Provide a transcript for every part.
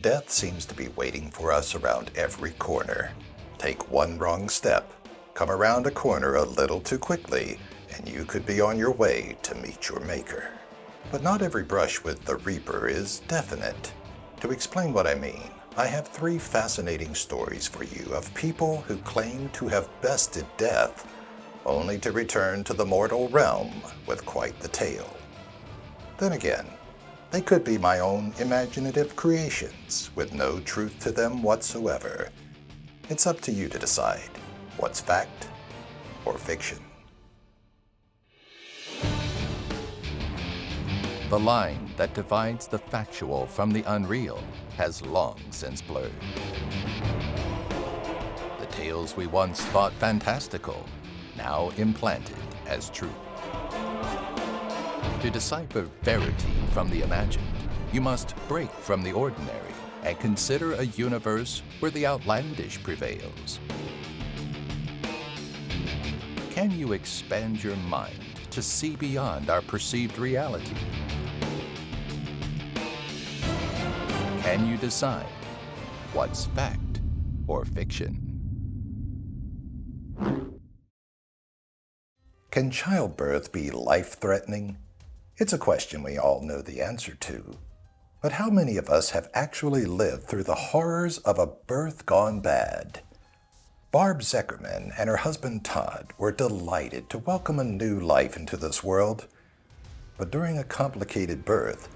Death seems to be waiting for us around every corner. Take one wrong step, come around a corner a little too quickly, and you could be on your way to meet your maker. But not every brush with the Reaper is definite. To explain what I mean, I have 3 fascinating stories for you of people who claim to have bested death, only to return to the mortal realm with quite the tale. Then again, they could be my own imaginative creations with no truth to them whatsoever. It's up to you to decide what's fact or fiction. The line that divides the factual from the unreal has long since blurred. The tales we once thought fantastical, now implanted as truth. To decipher verity from the imagined, you must break from the ordinary and consider a universe where the outlandish prevails. Can you expand your mind to see beyond our perceived reality? Can you decide what's fact or fiction? Can childbirth be life-threatening? It's a question we all know the answer to. But how many of us have actually lived through the horrors of a birth gone bad? Barb Zeckerman and her husband Todd were delighted to welcome a new life into this world. But during a complicated birth,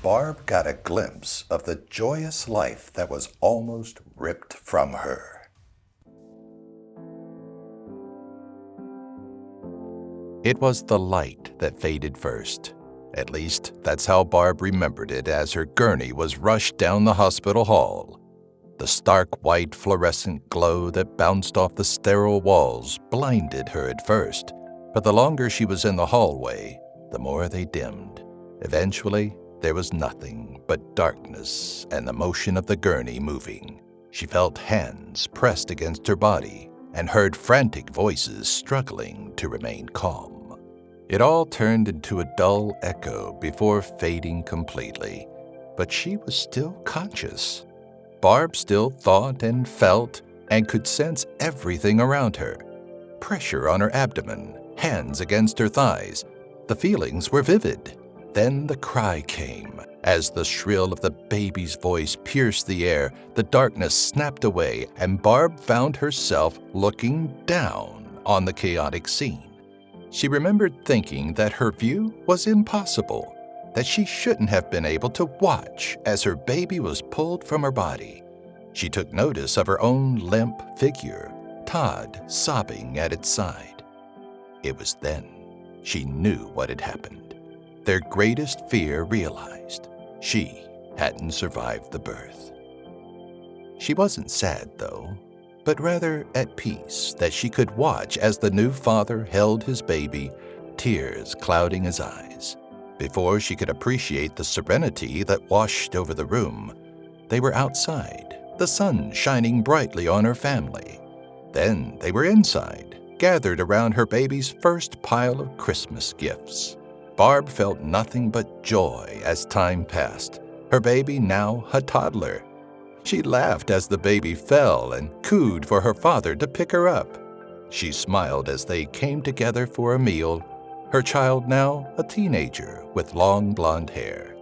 Barb got a glimpse of the joyous life that was almost ripped from her. It was the light that faded first. At least, that's how Barb remembered it as her gurney was rushed down the hospital hall. The stark white fluorescent glow that bounced off the sterile walls blinded her at first, but the longer she was in the hallway, the more they dimmed. Eventually, there was nothing but darkness and the motion of the gurney moving. She felt hands pressed against her body and heard frantic voices struggling to remain calm. It all turned into a dull echo before fading completely, but she was still conscious. Barb still thought and felt and could sense everything around her. Pressure on her abdomen, hands against her thighs. The feelings were vivid. Then the cry came. As the shrill of the baby's voice pierced the air, the darkness snapped away, and Barb found herself looking down on the chaotic scene. She remembered thinking that her view was impossible, that she shouldn't have been able to watch as her baby was pulled from her body. She took notice of her own limp figure, Todd sobbing at its side. It was then she knew what had happened. Their greatest fear realized. She hadn't survived the birth. She wasn't sad, though, but rather at peace that she could watch as the new father held his baby, tears clouding his eyes. Before she could appreciate the serenity that washed over the room, they were outside, the sun shining brightly on her family. Then they were inside, gathered around her baby's first pile of Christmas gifts. Barb felt nothing but joy as time passed, her baby now a toddler. She laughed as the baby fell and cooed for her father to pick her up. She smiled as they came together for a meal, her child now a teenager with long blonde hair.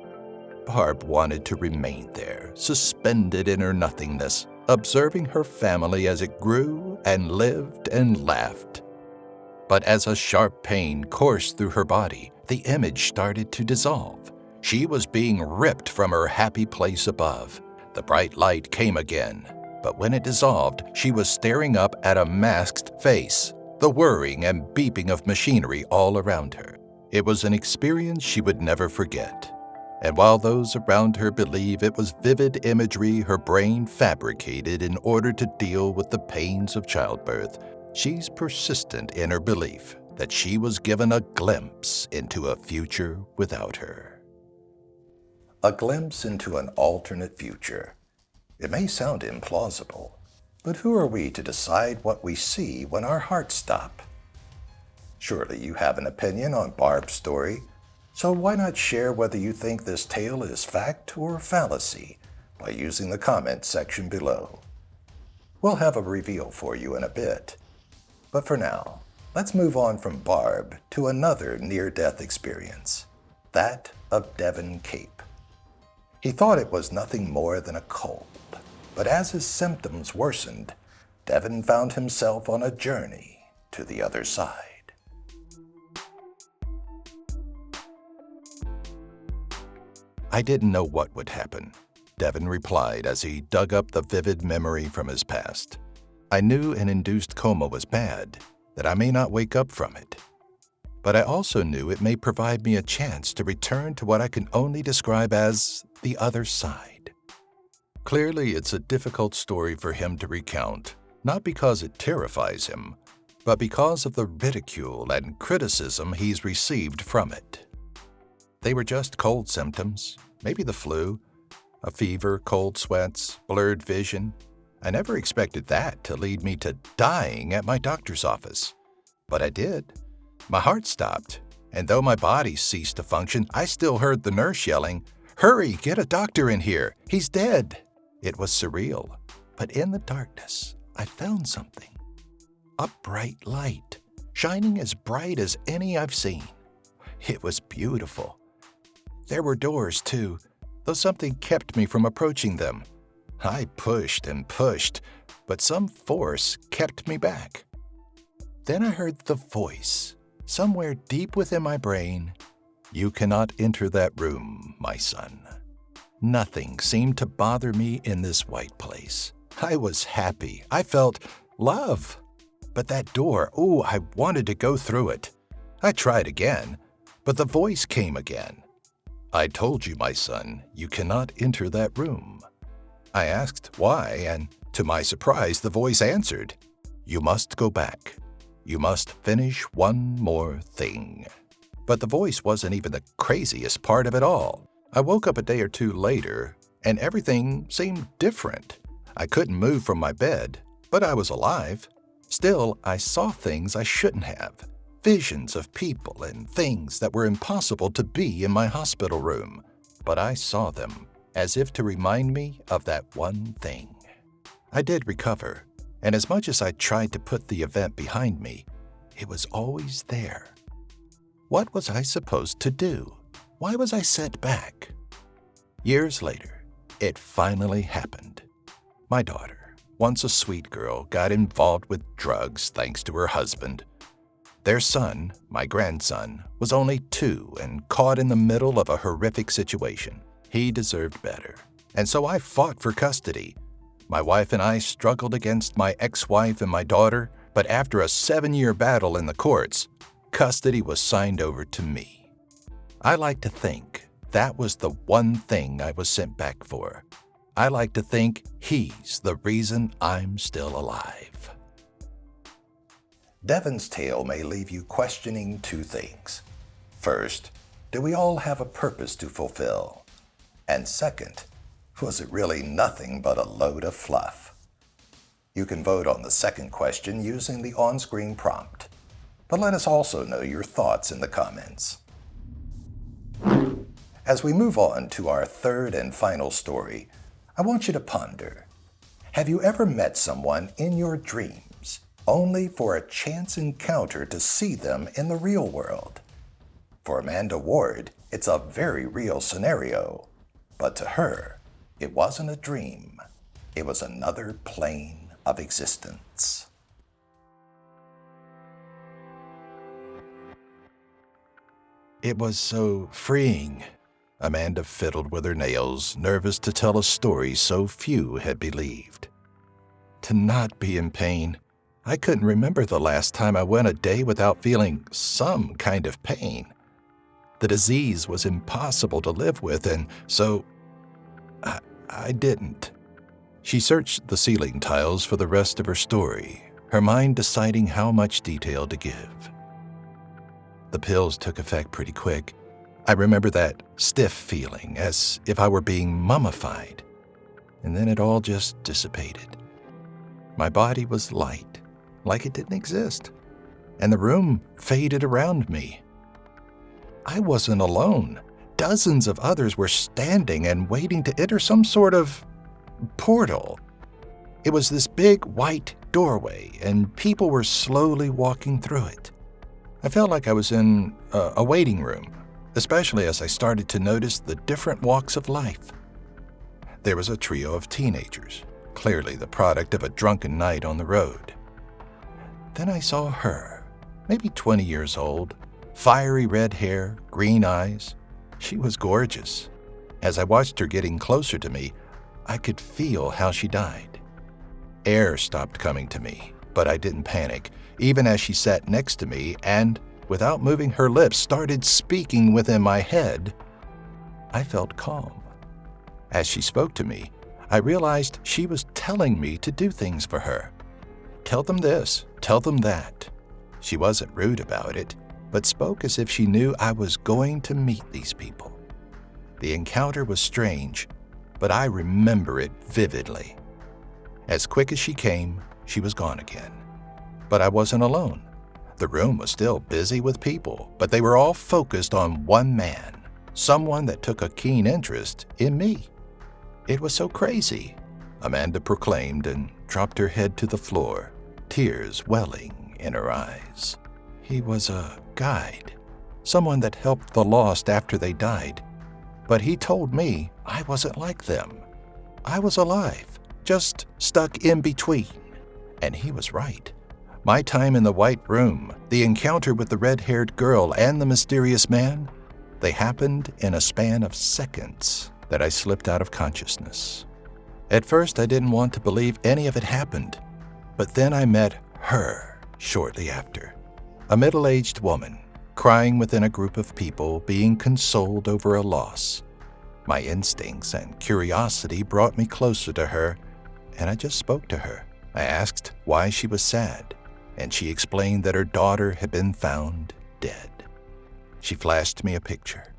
Barb wanted to remain there, suspended in her nothingness, observing her family as it grew and lived and laughed. But as a sharp pain coursed through her body, the image started to dissolve. She was being ripped from her happy place above. The bright light came again, but when it dissolved, she was staring up at a masked face, the whirring and beeping of machinery all around her. It was an experience she would never forget. And while those around her believe it was vivid imagery her brain fabricated in order to deal with the pains of childbirth, she's persistent in her belief that she was given a glimpse into a future without her. A glimpse into an alternate future. It may sound implausible, but who are we to decide what we see when our hearts stop? Surely you have an opinion on Barb's story, so why not share whether you think this tale is fact or fallacy? by using the comments section below. We'll have a reveal for you in a bit. But for now, let's move on from Barb to another near-death experience, that of Devin Cape. He thought it was nothing more than a cold, but as his symptoms worsened, Devin found himself on a journey to the other side. I didn't know what would happen, Devin replied as he dug up the vivid memory from his past. I knew an induced coma was bad, that I may not wake up from it. But I also knew it may provide me a chance to return to what I can only describe as the other side. Clearly, it's a difficult story for him to recount, not because it terrifies him, but because of the ridicule and criticism he's received from it. They were just cold symptoms, maybe the flu, a fever, cold sweats, blurred vision. I never expected that to lead me to dying at my doctor's office. But I did. My heart stopped, and though my body ceased to function, I still heard the nurse yelling, "Hurry, get a doctor in here, he's dead." It was surreal, but in the darkness, I found something. A bright light, shining as bright as any I've seen. It was beautiful. There were doors, too, though something kept me from approaching them. I pushed and pushed, but some force kept me back. Then I heard the voice, somewhere deep within my brain, "You cannot enter that room, my son." Nothing seemed to bother me in this white place. I was happy. I felt love. But that door, I wanted to go through it. I tried again, but the voice came again. "I told you, my son, you cannot enter that room." I asked why, and to my surprise, the voice answered, "You must go back. You must finish one more thing." But the voice wasn't even the craziest part of it all. I woke up a day or two later, and everything seemed different. I couldn't move from my bed, but I was alive. Still, I saw things I shouldn't have. Visions of people and things that were impossible to be in my hospital room. But I saw them, as if to remind me of that one thing. I did recover, and as much as I tried to put the event behind me, it was always there. What was I supposed to do? Why was I sent back? Years later, it finally happened. My daughter, once a sweet girl, got involved with drugs thanks to her husband. Their son, my grandson, was only 2 and caught in the middle of a horrific situation. He deserved better, and so I fought for custody. My wife and I struggled against my ex-wife and my daughter, but after a 7-year battle in the courts, custody was signed over to me. I like to think that was the one thing I was sent back for. I like to think he's the reason I'm still alive. Devin's tale may leave you questioning 2 things. First, do we all have a purpose to fulfill? And second, was it really nothing but a load of fluff? You can vote on the second question using the on-screen prompt. But let us also know your thoughts in the comments. As we move on to our third and final story, I want you to ponder. Have you ever met someone in your dreams only for a chance encounter to see them in the real world? For Amanda Ward, it's a very real scenario. But to her, it wasn't a dream. It was another plane of existence. It was so freeing. Amanda fiddled with her nails, nervous to tell a story so few had believed. To not be in pain. I couldn't remember the last time I went a day without feeling some kind of pain. The disease was impossible to live with, and so I didn't. She searched the ceiling tiles for the rest of her story, her mind deciding how much detail to give. The pills took effect pretty quick. I remember that stiff feeling, as if I were being mummified, and then it all just dissipated. My body was light, like it didn't exist, and the room faded around me. I wasn't alone. dozens of others were standing and waiting to enter some sort of portal. It was this big white doorway, and people were slowly walking through it. I felt like I was in a waiting room, especially as I started to notice the different walks of life. There was a trio of teenagers, clearly the product of a drunken night on the road. Then I saw her, maybe 20 years old, fiery red hair, green eyes. She was gorgeous. As I watched her getting closer to me, I could feel how she died. Air stopped coming to me, but I didn't panic, even as she sat next to me and, without moving her lips, started speaking within my head. I felt calm. As she spoke to me, I realized she was telling me to do things for her. Tell them this, tell them that. She wasn't rude about it, but spoke as if she knew I was going to meet these people. The encounter was strange, but I remember it vividly. As quick as she came, she was gone again. But I wasn't alone. The room was still busy with people, but they were all focused on one man, someone that took a keen interest in me. It was so crazy, Amanda proclaimed and dropped her head to the floor, tears welling in her eyes. He was a guide, someone that helped the lost after they died. But he told me I wasn't like them. I was alive, just stuck in between. And he was right. My time in the white room, the encounter with the red-haired girl and the mysterious man, they happened in a span of seconds that I slipped out of consciousness. At first, I didn't want to believe any of it happened, but then I met her shortly after. A middle-aged woman, crying within a group of people, being consoled over a loss. My instincts and curiosity brought me closer to her, and I just spoke to her. I asked why she was sad, and she explained that her daughter had been found dead. She flashed me a picture.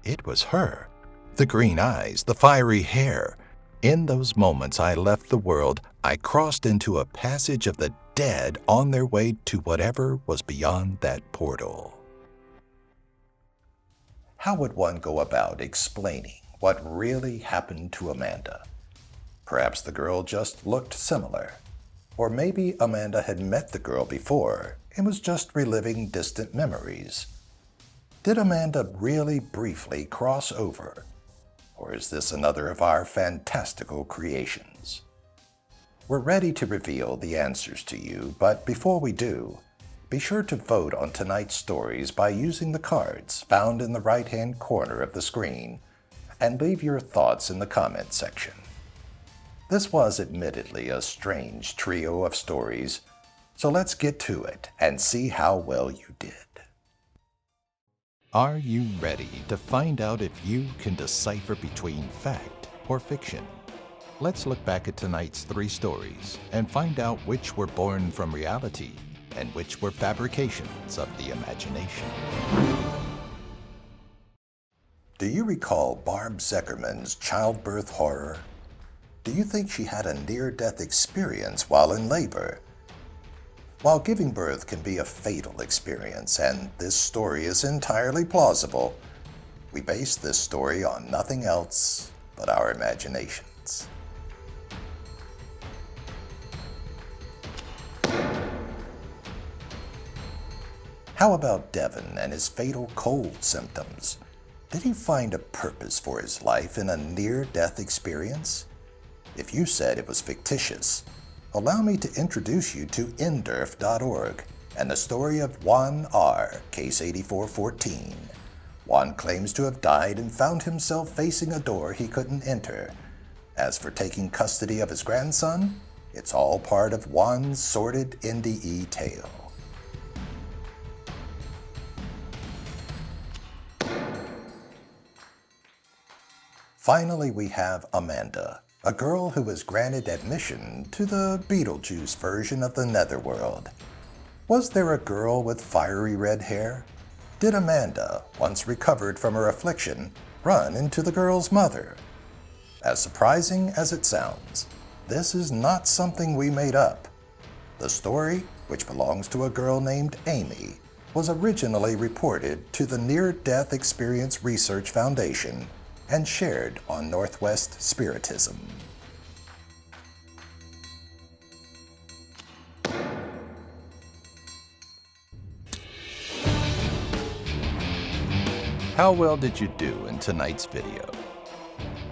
It was her. The green eyes, the fiery hair. In those moments I left the world, I crossed into a passage of the dead on their way to whatever was beyond that portal. How would one go about explaining what really happened to Amanda? Perhaps the girl just looked similar. Or maybe Amanda had met the girl before and was just reliving distant memories. Did Amanda really briefly cross over? Or is this another of our fantastical creations? We're ready to reveal the answers to you, but before we do, be sure to vote on tonight's stories by using the cards found in the right-hand corner of the screen and leave your thoughts in the comment section. This was admittedly a strange trio of stories, so let's get to it and see how well you did. Are you ready to find out if you can decipher between fact or fiction? Let's look back at tonight's 3 stories and find out which were born from reality and which were fabrications of the imagination. Do you recall Barb Zeckerman's childbirth horror? Do you think she had a near-death experience while in labor? While giving birth can be a fatal experience, and this story is entirely plausible, we base this story on nothing else but our imaginations. How about Devin and his fatal cold symptoms? Did he find a purpose for his life in a near-death experience? If you said it was fictitious, allow me to introduce you to nderf.org and the story of Juan R., case 8414. Juan claims to have died and found himself facing a door he couldn't enter. As for taking custody of his grandson, it's all part of Juan's sordid NDE tale. Finally, we have Amanda, a girl who was granted admission to the Beetlejuice version of the Netherworld. Was there a girl with fiery red hair? Did Amanda, once recovered from her affliction, run into the girl's mother? As surprising as it sounds, this is not something we made up. The story, which belongs to a girl named Amy, was originally reported to the Near-Death Experience Research Foundation and shared on Northwest Spiritism. How well did you do in tonight's video?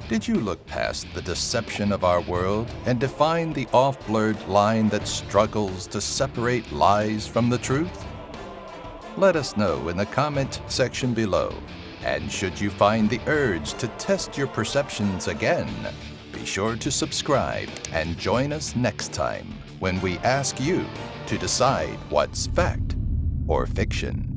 Did you look past the deception of our world and define the off-blurred line that struggles to separate lies from the truth? Let us know in the comment section below. And should you find the urge to test your perceptions again, be sure to subscribe and join us next time when we ask you to decide what's fact or fiction.